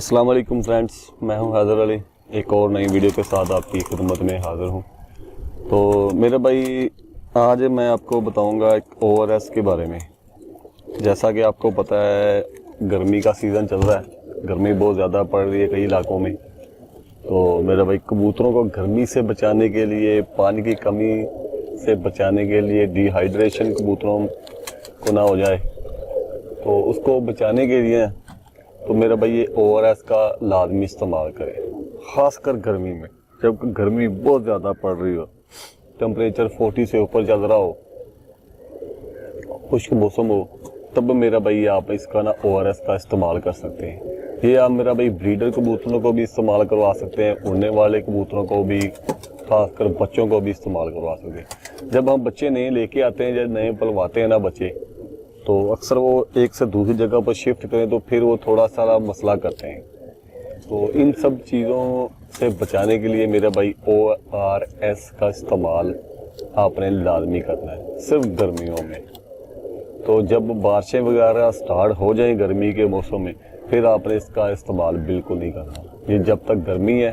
अस्सलाम वालेकुम फ्रेंड्स, मैं हूं हैदर अली। एक और नई वीडियो के साथ आपकी खिदमत में हाज़िर हूं। तो मेरे भाई, आज मैं आपको बताऊंगा एक ORS के बारे में। जैसा कि आपको पता है, गर्मी का सीज़न चल रहा है, गर्मी बहुत ज़्यादा पड़ रही है कई इलाकों में। तो मेरे भाई, कबूतरों को गर्मी से बचाने के लिए, पानी की कमी से बचाने के लिए, डिहाइड्रेशन कबूतरों को ना हो जाए, तो उसको बचाने के लिए तो मेरा भाई ये ORS का लाजमी इस्तेमाल करें। ख़ासकर गर्मी में, जब गर्मी बहुत ज़्यादा पड़ रही हो, टेम्परेचर 40 से ऊपर चल रहा हो, खुश्क मौसम हो, तब मेरा भाई आप इसका ना ORS का इस्तेमाल कर सकते हैं। ये आप मेरा भाई ब्रीडर कबूतरों को भी इस्तेमाल करवा सकते हैं, उड़ने वाले कबूतरों को भी, खासकर बच्चों को भी इस्तेमाल करवा सकते हैं। जब हम बच्चे नए लेके आते हैं, जब नए पलवाते हैं ना बच्चे, तो अक्सर वो एक से दूसरी जगह पर शिफ्ट करें तो फिर वो थोड़ा सा मसला करते हैं। तो इन सब चीज़ों से बचाने के लिए मेरा भाई ORS का इस्तेमाल आपने लाजमी करना है, सिर्फ गर्मियों में। तो जब बारिशें वगैरह स्टार्ट हो जाएं गर्मी के मौसम में, फिर आपने इसका इस्तेमाल बिल्कुल नहीं करना। ये जब तक गर्मी है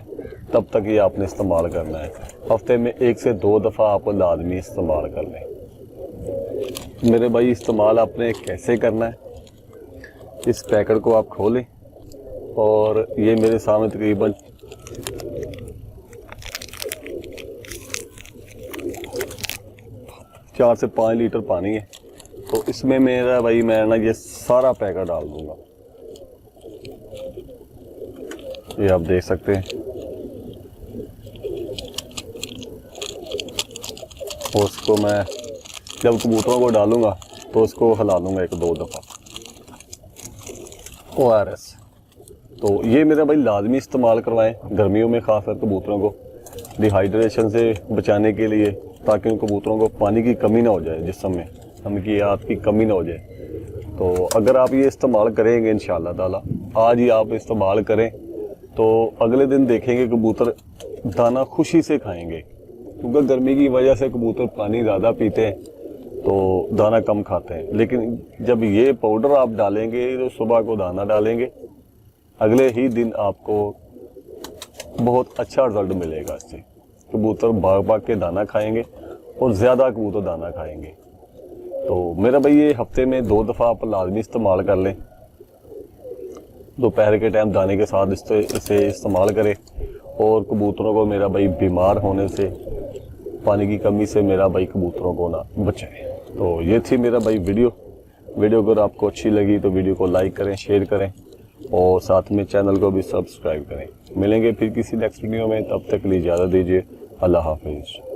तब तक ये आपने इस्तेमाल करना है। हफ्ते में 1 से 2 दफ़ा आप लाजमी इस्तेमाल कर लें। मेरे भाई, इस्तेमाल आपने कैसे करना है, इस पैकेट को आप खोलें और ये मेरे सामने तकरीबन 4 से 5 लीटर पानी है। तो इसमें मेरा भाई, मैं ना ये सारा पैकेट डाल दूंगा। ये आप देख सकते हैं। और उसको मैं जब कबूतरों को डालूंगा तो उसको हिला लूँगा 1-2 दफ़ा। ORS तो ये मेरा भाई लाजमी इस्तेमाल करवाएं गर्मियों में, खासकर कबूतरों को डिहाइड्रेशन से बचाने के लिए, ताकि उन कबूतरों को पानी की कमी ना हो जाए, जिस्म में नमकियात की कमी ना हो जाए। तो अगर आप ये इस्तेमाल करेंगे इंशाअल्लाह ताला, आज ही आप इस्तेमाल करें, तो अगले दिन देखेंगे कबूतर दाना खुशी से खाएंगे। क्योंकि गर्मी की वजह से कबूतर पानी ज़्यादा पीते हैं तो दाना कम खाते हैं। लेकिन जब ये पाउडर आप डालेंगे, तो सुबह को दाना डालेंगे, अगले ही दिन आपको बहुत अच्छा रिजल्ट मिलेगा इससे। कबूतर भाग भाग के दाना खाएंगे और ज़्यादा कबूतर दाना खाएंगे। तो मेरा भाई, ये हफ्ते में 2 दफ़ा आप लाजमी इस्तेमाल कर लें। दोपहर के टाइम दाने के साथ इसे इस्तेमाल करें। और कबूतरों को मेरा भाई बीमार होने से, पानी की कमी से मेरा भाई कबूतरों को ना बचाए। तो ये थी मेरा भाई वीडियो अगर आपको अच्छी लगी तो वीडियो को लाइक करें, शेयर करें और साथ में चैनल को भी सब्सक्राइब करें। मिलेंगे फिर किसी नेक्स्ट वीडियो में, तब तक के लिए इजाज़त दीजिए। अल्लाह हाफिज़।